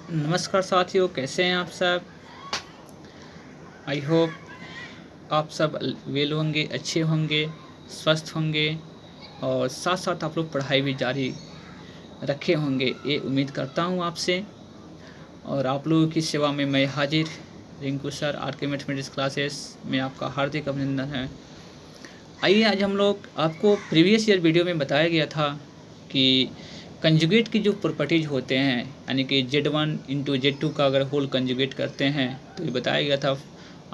नमस्कार साथियों, कैसे हैं आप सब। आई होप आप सब वेल होंगे, अच्छे होंगे, स्वस्थ होंगे और साथ साथ आप लोग पढ़ाई भी जारी रखे होंगे, ये उम्मीद करता हूँ आपसे। और आप लोगों की सेवा में मैं हाजिर रिंकू सर, आर के मैथमेटिक्स क्लासेस में आपका हार्दिक अभिनंदन है। आइए आज हम लोग, आपको प्रीवियस ईयर वीडियो में बताया गया था कि कंजुगेट की जो प्रॉपर्टीज होते हैं, यानी कि Z1 इंटू Z2 का अगर होल कंजुगेट करते हैं तो ये बताया गया था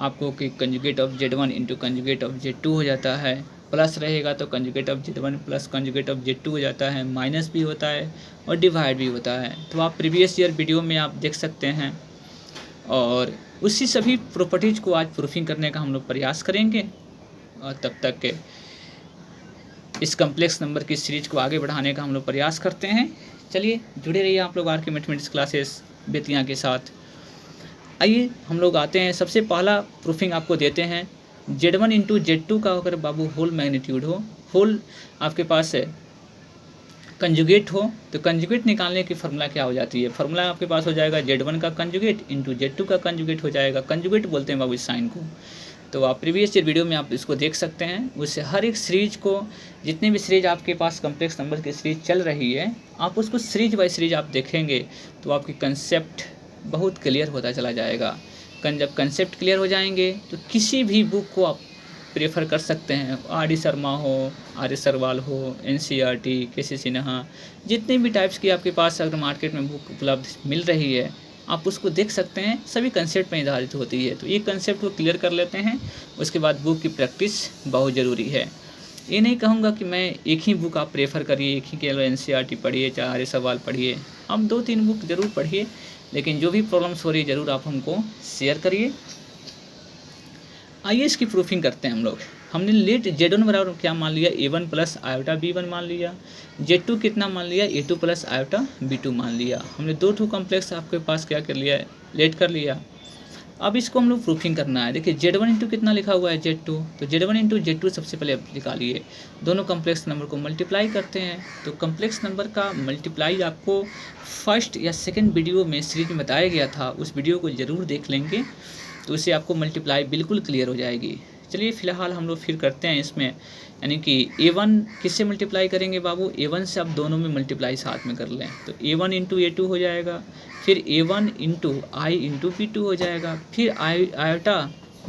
आपको कि conjugate of Z1 into conjugate of Z2 हो जाता है। प्लस रहेगा तो conjugate of Z1 plus conjugate of Z2 हो जाता है, माइनस भी होता है और डिवाइड भी होता है। तो आप प्रीवियस ईयर वीडियो में आप देख सकते हैं। और उसी सभी प्रॉपर्टीज़ को आज प्रूफिंग करने का हम लोग प्रयास करेंगे। और तब तक के इस कम्प्लेक्स नंबर की सीरीज को आगे बढ़ाने का हम लोग प्रयास करते हैं। चलिए जुड़े रहिए आप लोग आर के मैथमेटिक्स क्लासेस बेतिया के साथ। आइए हम लोग आते हैं, सबसे पहला प्रूफिंग आपको देते हैं। Z1 इंटू Z2 का अगर बाबू होल मैग्नीट्यूड हो, होल आपके पास है कंजुगेट हो, तो कंजुगेट निकालने की फार्मूला क्या हो जाती है। फार्मूला आपके पास हो जाएगा Z1 का कंजुगेट इंटू Z2 का कंजुगेट हो जाएगा। कंजुगेट बोलते हैं बाबू इस साइन को। तो आप प्रीवियस ईयर वीडियो में आप इसको देख सकते हैं। उससे हर एक सीरीज को, जितनी भी सीरीज आपके पास कम्प्लेक्स नंबर की सीरीज चल रही है, आप उसको सीरीज बाय सीरीज आप देखेंगे तो आपकी कंसेप्ट बहुत क्लियर होता चला जाएगा। जब कंसेप्ट क्लियर हो जाएंगे तो किसी भी बुक को आप प्रेफर कर सकते हैं। आर डी शर्मा हो, आर एस सरवाल हो, एन सी आर टी, के सी सिन्हा, जितने भी टाइप्स की आपके पास अगर मार्केट में बुक उपलब्ध मिल रही है, आप उसको देख सकते हैं। सभी कंसेप्ट में आधारित होती है। तो ये कंसेप्ट को क्लियर कर लेते हैं, उसके बाद बुक की प्रैक्टिस बहुत ज़रूरी है। ये नहीं कहूँगा कि मैं एक ही बुक आप प्रेफर करिए, एक ही केवल एन सी आर टी पढ़िए, चाहे आर एस सवाल पढ़िए। आप 2-3 बुक ज़रूर पढ़िए, लेकिन जो भी प्रॉब्लम्स हो रही है ज़रूर आप हमको शेयर करिए। आइए इसकी प्रूफिंग करते हैं हम लोग। हमने लेट Z1 बराबर क्या मान लिया, A1 प्लस आयोटा B1 मान लिया। Z2 कितना मान लिया, A2 प्लस आयोटा B2 मान लिया। हमने 2 कॉम्प्लेक्स आपके पास क्या कर लिया, लेट कर लिया। अब इसको हम लोग प्रूफिंग करना है। देखिए Z1 इंटू कितना लिखा हुआ है, Z2, तो Z1 इंटू Z2 सबसे पहले निकालिए। दोनों कम्प्लेक्स नंबर को मल्टीप्लाई करते हैं। तो कम्प्लेक्स नंबर का मल्टीप्लाई आपको फर्स्ट या सेकेंड वीडियो में सीरीज में बताया गया था, उस वीडियो को ज़रूर देख लेंगे तो उससे आपको मल्टीप्लाई बिल्कुल क्लियर हो जाएगी। चलिए फ़िलहाल हम लोग फिर करते हैं इसमें, यानी कि A1 किससे मल्टीप्लाई करेंगे बाबू, A1 से आप दोनों में मल्टीप्लाई साथ में कर लें तो A1 इंटू A2 हो जाएगा। फिर A1 इंटू आई इंटू B2 हो जाएगा। फिर आयोटा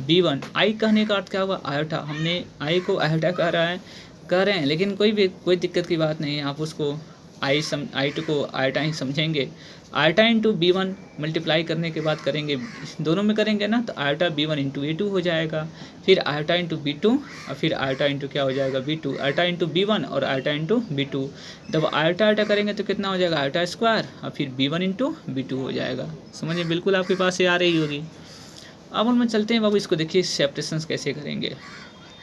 B1, आई कहने का अर्थ क्या हुआ, आयोटा। हमने आई को आयोटा कह रहे हैं, लेकिन कोई दिक्कत की बात नहीं है। आप उसको आई टू को आयोटा ही समझेंगे। आयोटा इंटू B1 मल्टीप्लाई करने के बाद करेंगे, दोनों में करेंगे ना, तो आयोटा B1 इंटू A2 हो जाएगा। फिर आयोटा इंटू B2 और फिर आयोटा इंटू क्या हो जाएगा, B2। आयोटा इंटू B1 और आयोटा इंटू B2। जब आयोटा आयोटा करेंगे तो कितना हो जाएगा, आयोटा स्क्वायर और फिर B1 इंटू B2 हो जाएगा। समझिए, बिल्कुल आपके पास ये आ रही होगी। अब हम चलते हैं बाबू, इसको देखिए सेपरेशंस कैसे करेंगे।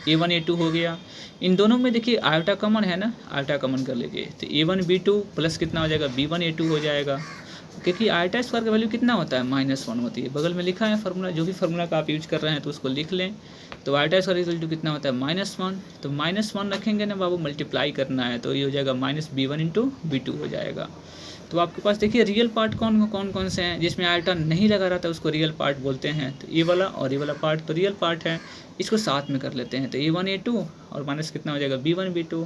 A1 A2 हो गया, इन दोनों में देखिए आयोटा कॉमन है ना, आयोटा कॉमन कर लीजिए तो A1 B2 प्लस कितना हो जाएगा, B1 A2 हो जाएगा। क्योंकि आयोटा स्क्वायर का वैल्यू कितना होता है, -1 होती है। बगल में लिखा है फार्मूला, जो भी फार्मूला का आप यूज कर रहे हैं तो उसको लिख लें। तो आयोटा स्क्वायर इक्वल टू कितना होता है, -1। तो -1 रखेंगे ना बाबू, मल्टीप्लाई करना है तो ये हो जाएगा -B1 इंटू B2 हो जाएगा। तो आपके पास देखिए रियल पार्ट कौन से हैं, जिसमें आयोटा नहीं लगा रहा था उसको रियल पार्ट बोलते हैं। तो ये वाला और ये वाला पार्ट तो रियल पार्ट है, इसको साथ में कर लेते हैं। तो A1 A2 और माइनस कितना हो जाएगा, B1 B2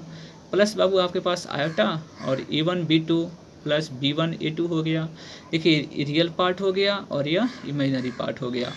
प्लस बाबू आपके पास आयोटा और A1 B2 plus B1 A2 हो गया। देखिए रियल पार्ट हो गया और यह इमेजिनरी पार्ट हो गया।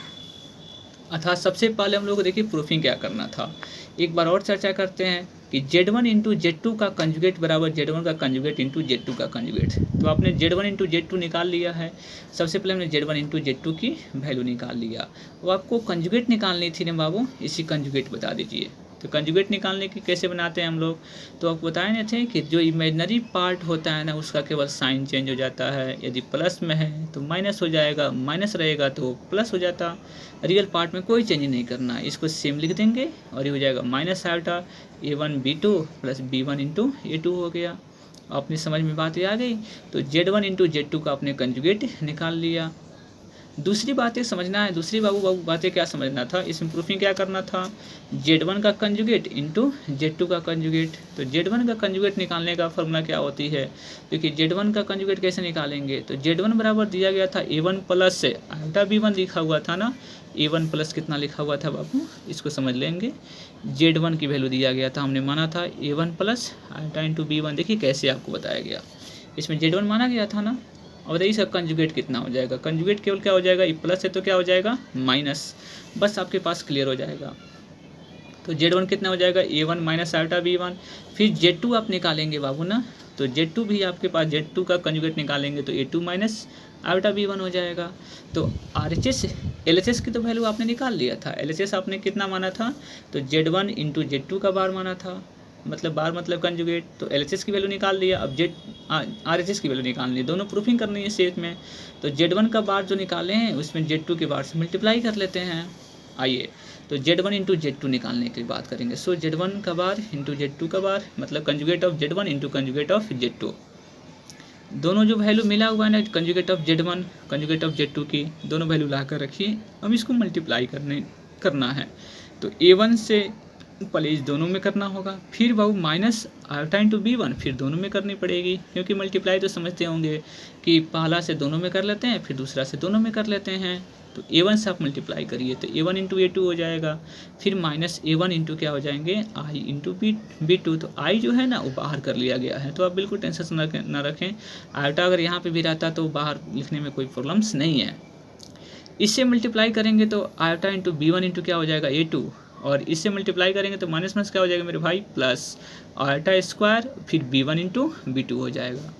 अर्थात सबसे पहले हम लोग को देखिए प्रूफिंग क्या करना था, एक बार और चर्चा करते हैं कि Z1 इंटू Z2 का कंजुगेट बराबर Z1 का कंजुगेट इंटू Z2 का कंजुगेट। तो आपने Z1 इंटू Z2 निकाल लिया है। सबसे पहले हमने Z1 इंटू Z2 की वैल्यू निकाल लिया। वो आपको कंजुगेट निकालनी थी ना बाबू, इसी कंजुगेट बता दीजिए। तो कंजुगेट निकालने की कैसे बनाते हैं हम लोग, तो आपको बताए नहीं थे कि जो इमेजनरी पार्ट होता है ना, उसका केवल साइन चेंज हो जाता है। यदि प्लस में है तो माइनस हो जाएगा, माइनस रहेगा तो प्लस हो जाता। रियल पार्ट में कोई चेंज नहीं करना है, इसको सेम लिख देंगे और ये हो जाएगा minus iota A1 B2 plus B1 into A2 हो गया। अपनी समझ में बात ये आ गई। तो Z1 इंटू Z2 का आपने कंजुगेट निकाल लिया। दूसरी बातें समझना है, दूसरी बाबू बातें क्या समझना था, इसमें प्रूफिंग क्या करना था, Z1 का कंजुगेट इंटू Z2 का कंजुगेट। तो Z1 का कंजुगेट निकालने का फॉर्मूला क्या होती है, क्योंकि Z1 का कंजुगेट कैसे निकालेंगे, तो Z1 बराबर दिया गया था A1 प्लस से आयोटा B1 लिखा हुआ था ना, A1 प्लस कितना लिखा हुआ था बाबू, इसको समझ लेंगे। Z1 की वैल्यू दिया गया था, हमने माना था A1 plus iota into B1। देखिए कैसे आपको बताया गया, इसमें Z1 माना गया था ना। और बताइए इसका कंजुगेट कितना हो जाएगा, कंजुगेट केवल क्या हो जाएगा, ये प्लस है तो क्या हो जाएगा माइनस, बस आपके पास क्लियर हो जाएगा। तो Z1 कितना हो जाएगा A1 माइनस आयोटा B1। फिर Z2 आप निकालेंगे बाबू ना, तो Z2 भी आपके पास Z2 का कंजुगेट निकालेंगे तो A2 माइनस आयोटा B1 हो जाएगा। तो RHS LHS की तो वैल्यू आपने निकाल लिया था, LHS आपने कितना माना था, तो Z1 इंटू Z2 का बार माना था, मतलब बार मतलब कंजुगेट, तो LHS की वैल्यू निकाल लिया। अब RHS की वैल्यू निकालनी है, दोनों प्रूफिंग करनी है सेट में। तो Z1 का बार जो निकाले हैं उसमें Z2 के बार से मल्टीप्लाई कर लेते हैं। आइए तो Z1 इंटू Z2 निकालने की बात करेंगे। सो Z1 का बार इंटू Z2 का बार, मतलब conjugate of Z1 into conjugate of Z2। दोनों जो वैल्यू मिला हुआ है ना, conjugate of Z1 conjugate of Z2 की, दोनों वैल्यू ला कर रखिए। अब इसको मल्टीप्लाई करना है। तो A1 से पहले इस दोनों में करना होगा, फिर बाबू माइनस आयोटा इंटू B1 फिर दोनों में करनी पड़ेगी, क्योंकि मल्टीप्लाई तो समझते होंगे कि पहला से दोनों में कर लेते हैं, फिर दूसरा से दोनों में कर लेते हैं। तो A1 से आप मल्टीप्लाई करिए तो A1 इंटू A2 हो जाएगा, फिर माइनस A1 इंटू क्या हो जाएंगे I इंटू B2। तो I जो है ना वो बाहर कर लिया गया है, तो आप बिल्कुल टेंशन ना रखें। आयोटा अगर यहाँ पे भी रहता तो बाहर लिखने में कोई प्रॉब्लम्स नहीं है। इससे मल्टीप्लाई करेंगे तो आयोटा इंटू B1 इंटू क्या हो जाएगा A2, और इससे मल्टीप्लाई करेंगे तो माइनस माइनस क्या हो जाएगा मेरे भाई प्लस आयोटा स्क्वायर, फिर B1 इंटू B2 हो जाएगा।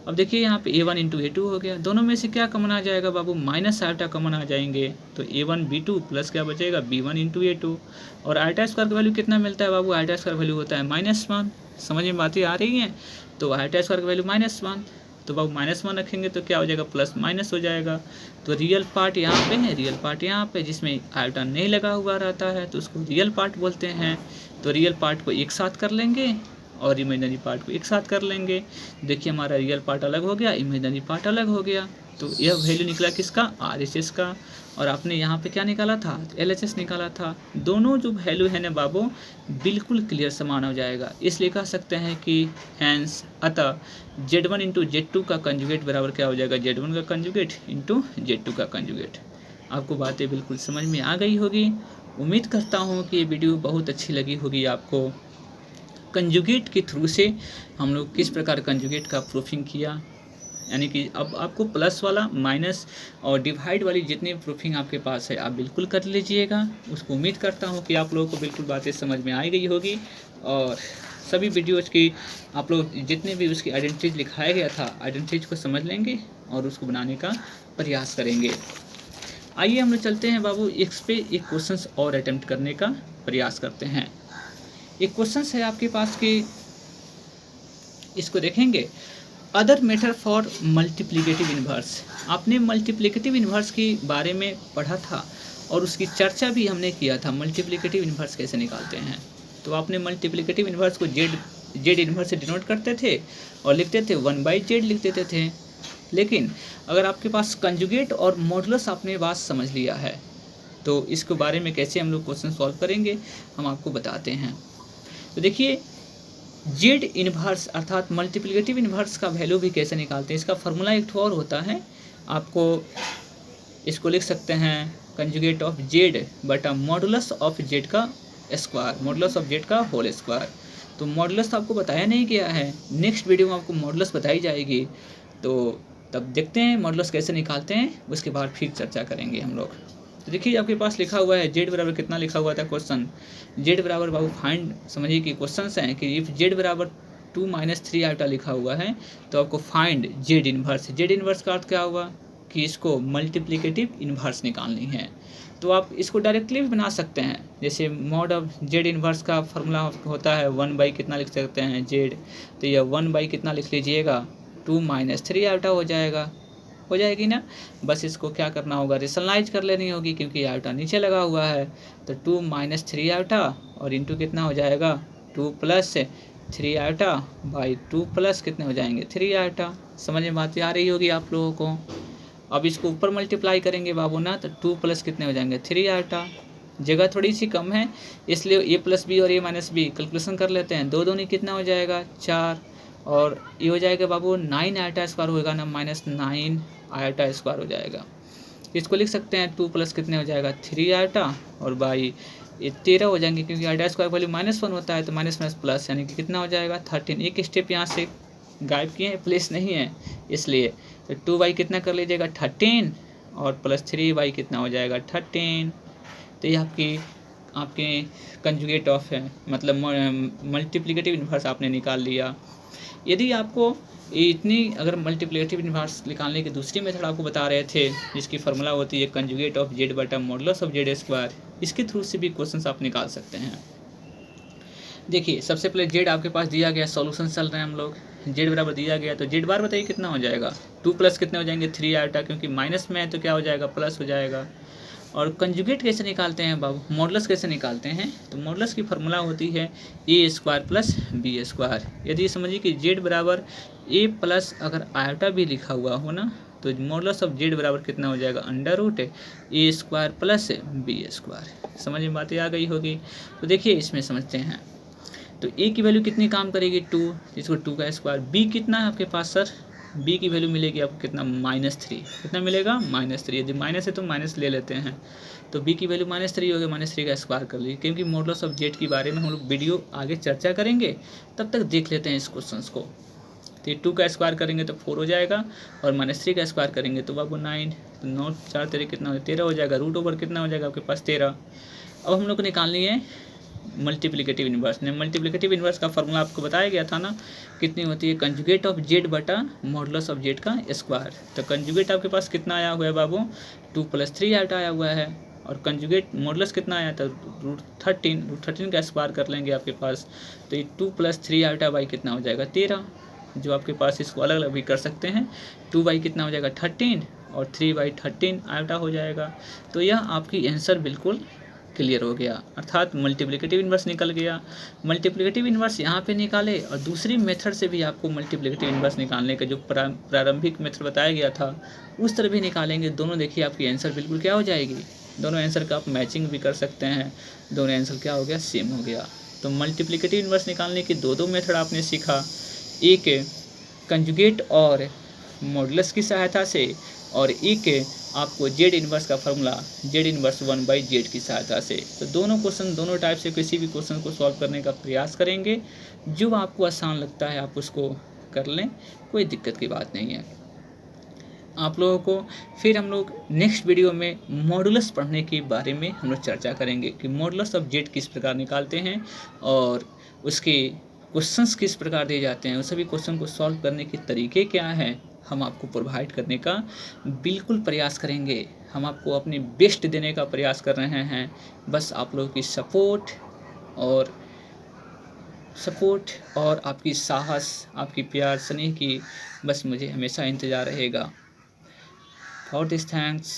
अब देखिए यहाँ पे A1 इंटू A2 हो गया, दोनों में से क्या कॉमन आ जाएगा बाबू, माइनस आयोटा कॉमन आ जाएंगे, तो A1 B2 प्लस क्या बचेगा B1 इंटू A2। और आयोटा स्क्वायर का वैल्यू कितना मिलता है बाबू, आयोटा स्क्वायर वैल्यू होता है -1। समझ में बातें आ रही हैं, तो आयोटा स्क्वायर का वैल्यू -1, तो बाबू -1 रखेंगे तो क्या हो जाएगा प्लस माइनस हो जाएगा। तो रियल पार्ट यहाँ पे है, रियल पार्ट यहाँ पे, जिसमें आयोटा नहीं लगा हुआ रहता है तो उसको रियल पार्ट बोलते हैं। तो रियल पार्ट को एक साथ कर लेंगे और इमेजिनरी पार्ट को एक साथ कर लेंगे। देखिए हमारा रियल पार्ट अलग हो गया, इमेजिनरी पार्ट अलग हो गया। तो यह वैल्यू निकला किसका, RHS का। और आपने यहाँ पे क्या निकाला था, LHS निकाला था। दोनों जो वैल्यू है ना बाबू बिल्कुल क्लियर समान हो जाएगा, इसलिए कह सकते हैं कि हैंस अतः Z1 इंटू Z2 का कंजुगेट बराबर क्या हो जाएगा, Z1 का कंजुगेट इंटू Z2 का कंजुगेट। आपको बातें बिल्कुल समझ में आ गई होगी। उम्मीद करता हूँ कि ये वीडियो बहुत अच्छी लगी होगी आपको। कंजुगेट के थ्रू से हम लोग किस प्रकार कंजुगेट का प्रूफिंग किया, यानी कि अब आपको प्लस वाला माइनस और डिवाइड वाली जितनी प्रूफिंग आपके पास है आप बिल्कुल कर लीजिएगा। उसको उम्मीद करता हूँ कि आप लोगों को बिल्कुल बातें समझ में आ गई होगी, और सभी वीडियोज़ की आप लोग जितने भी उसकी आइडेंटिटीज लिखाया गया था आइडेंटिटीज को समझ लेंगे और उसको बनाने का प्रयास करेंगे। आइए हम लोग चलते हैं बाबू, इस पे एक क्वेश्चन और अटेम्प्ट करने का प्रयास करते हैं। एक क्वेश्चन है आपके पास कि इसको देखेंगे, other method for multiplicative inverse. आपने मल्टीप्लिकेटिव इन्वर्स के बारे में पढ़ा था और उसकी चर्चा भी हमने किया था, मल्टीप्लिकेटिव इन्वर्स कैसे निकालते हैं। तो आपने मल्टीप्लिकेटिव इन्वर्स को जेड इन्वर्स से डिनोट करते थे और लिखते थे 1/z लिख देते थे। लेकिन अगर आपके पास कंजुगेट और मॉडुलस आपने बात समझ लिया है तो इसके बारे में कैसे हम लोग क्वेश्चन सॉल्व करेंगे हम आपको बताते हैं। तो देखिए जेड इन्वर्स अर्थात मल्टीप्लिकेटिव इन्वर्स का वैल्यू भी कैसे निकालते हैं, इसका फार्मूला एक और होता है। आपको इसको लिख सकते हैं कंजुगेट ऑफ जेड बटा मॉडुलस ऑफ जेड का स्क्वायर, मॉडुलस ऑफ जेड का होल स्क्वायर। तो मॉडुलस तो आपको बताया नहीं गया है, नेक्स्ट वीडियो में आपको मॉडुलस बताई जाएगी, तो तब देखते हैं मॉडुलस कैसे निकालते हैं, उसके बाद फिर चर्चा करेंगे हम लोग। तो देखिए आपके पास लिखा हुआ है जेड बराबर कितना लिखा हुआ था क्वेश्चन, जेड बराबर बाबू फाइंड, समझिए कि क्वेश्चन हैं कि इफ जेड बराबर 2 - 3 आयोटा लिखा हुआ है तो आपको find Z inverse. Z inverse का अर्थ क्या हुआ कि इसको मल्टीप्लिकेटिव इन्वर्स निकालनी है। तो आप इसको डायरेक्टली भी बना सकते हैं, जैसे मॉड ऑफ जेड इन्वर्स का फार्मूला होता है 1 कितना लिख सकते हैं जेड, तो यह 1 कितना लिख लीजिएगा 2 - 3 आयोटा हो जाएगा, हो जाएगी ना। बस इसको क्या करना होगा, रेशनलाइज कर लेनी होगी क्योंकि आयोटा नीचे लगा हुआ है। तो 2 - 3 आयोटा और इंटू कितना हो जाएगा 2 + 3 आयोटा बाई 2 प्लस कितने हो जाएंगे 3 आयोटा। समझ में बात आ रही होगी आप लोगों को। अब इसको ऊपर मल्टीप्लाई करेंगे बाबू ना, तो 2 प्लस कितने हो जाएंगे 3 आयोटा। जगह थोड़ी सी कम है इसलिए ए प्लस बी और ए माइनस बी कैलकुलेशन कर लेते हैं। 2 दूनी कितना हो जाएगा 4, और ये हो जाएगा बाबू 9 आयोटा स्क्वायर होगा ना, -9 आयोटा स्क्वायर हो जाएगा। इसको लिख सकते हैं 2 प्लस कितने हो जाएगा 3 आयोटा, और बाई ये 13 हो जाएंगे, क्योंकि आयोटा स्क्वायर वैल्यू -1 होता है, तो माइनस माइनस प्लस यानी कि कितना हो जाएगा 13। एक स्टेप यहाँ से गायब किए हैं, प्लेस नहीं है इसलिए, तो 2 कितना कर लीजिएगा 13, और प्लस 3 कितना हो जाएगा 13। तो ये आपके कंजुगेट ऑफ है, मतलब मल्टीप्लिकेटिव इन्वर्स आपने निकाल लिया। यदि आपको इतनी अगर मल्टीप्लिकेटिव इन्वर्स निकालने की दूसरी मेथड आपको बता रहे थे, जिसकी फार्मूला होती है कंजुगेट ऑफ जेड बटा मॉडुलस ऑफ जेड स्क्वायर, इसके थ्रू से भी क्वेश्चंस आप निकाल सकते हैं। देखिए सबसे पहले जेड आपके पास दिया गया, सॉल्यूशन चल रहे हैं हम लोग, जेड बराबर दिया गया, तो जेड बार बताइए कितना हो जाएगा 2 प्लस कितने हो जाएंगे 3 आयोटा, क्योंकि माइनस में है तो क्या हो जाएगा प्लस हो जाएगा। और कंजुगेट कैसे निकालते हैं बाबू, मॉडुलस कैसे निकालते हैं, तो मॉडुलस की फार्मूला होती है ए स्क्वायर प्लस बी स्क्वायर। यदि समझिए कि जेड बराबर ए प्लस अगर आयोटा भी लिखा हुआ हो ना, तो मॉडुलस ऑफ जेड बराबर कितना हो जाएगा √ए स्क्वायर प्लस बी स्क्वायर। समझ में बातें आ गई होगी। तो देखिए इसमें समझते हैं, तो ए की वैल्यू कितनी काम करेगी 2, इसको 2 का स्क्वायर। बी कितना है आपके पास सर, बी की वैल्यू मिलेगी आपको कितना -3, कितना मिलेगा -3। यदि माइनस है तो माइनस ले लेते हैं, तो बी की वैल्यू -3 हो गया, -3 का स्क्वायर कर लीजिए, क्योंकि मॉडुलस ऑफ जेड के बारे में हम लोग वीडियो आगे चर्चा करेंगे, तब तक देख लेते हैं इस क्वेश्चन को। तो 2 का स्क्वायर करेंगे तो 4 हो जाएगा, और -3 का स्क्वायर करेंगे तो बाबू 9, तो 9 4 13 कितना हो 13 हो जाएगा, √ कितना हो जाएगा आपके पास 13। अब हम लोग को निकालनी है मल्टीप्लिकेटिव इन्वर्स। ने मल्टीप्लिकेटिव इन्वर्स का फार्मूला आपको बताया गया था ना, कितनी होती है कंजुगेट ऑफ जेड बटा मॉडुलस ऑफ जेड का स्क्वायर। तो कंजुगेट आपके पास कितना आया हुआ है बाबू 2 + 3 आयोटा आया हुआ है, और कंजुगेट मॉडुलस कितना आया था √13 का स्क्वायर कर लेंगे आपके पास, तो ये 2 + 3 आयोटा बाई कितना हो जाएगा 13, जो आपके पास इसको अलग अलग भी कर सकते हैं। 2 कितना हो जाएगा 13, और 3/13 आयोटा हो जाएगा। तो यह आपकी आंसर बिल्कुल क्लियर हो गया, अर्थात मल्टीप्लिकेटिव इन्वर्स निकल गया। मल्टीप्लिकेटिव इन्वर्स यहाँ पे निकाले, और दूसरी मेथड से भी आपको मल्टीप्लिकेटिव इन्वर्स निकालने का जो प्रारंभिक मेथड बताया गया था उस तरह भी निकालेंगे। दोनों देखिए आपकी आंसर बिल्कुल क्या हो जाएगी, दोनों आंसर का आप मैचिंग भी कर सकते हैं, दोनों आंसर क्या हो गया सेम हो गया। तो मल्टीप्लिकेटिव इन्वर्स निकालने की दो मेथड आपने सीखा, एक कंजुगेट और मॉडुलस की सहायता से, और एक आपको जेड इन्वर्स का फार्मूला जेड इन्वर्स 1/z की सहायता से। तो दोनों टाइप से किसी भी क्वेश्चन को सॉल्व करने का प्रयास करेंगे, जो आपको आसान लगता है आप उसको कर लें, कोई दिक्कत की बात नहीं है। आप लोगों को फिर हम लोग नेक्स्ट वीडियो में मॉडुलस पढ़ने के बारे में हम लोग चर्चा करेंगे कि मॉडुलस ऑफ जेड किस प्रकार निकालते हैं, और उसके क्वेश्चंस किस प्रकार दिए जाते हैं, उस सभी क्वेश्चन को सॉल्व करने के तरीके क्या हैं, हम आपको प्रोवाइड करने का बिल्कुल प्रयास करेंगे। हम आपको अपनी बेस्ट देने का प्रयास कर रहे हैं, बस आप लोगों की सपोर्ट और आपकी साहस, आपकी प्यार स्नेह की बस मुझे हमेशा इंतज़ार रहेगा। For this thanks.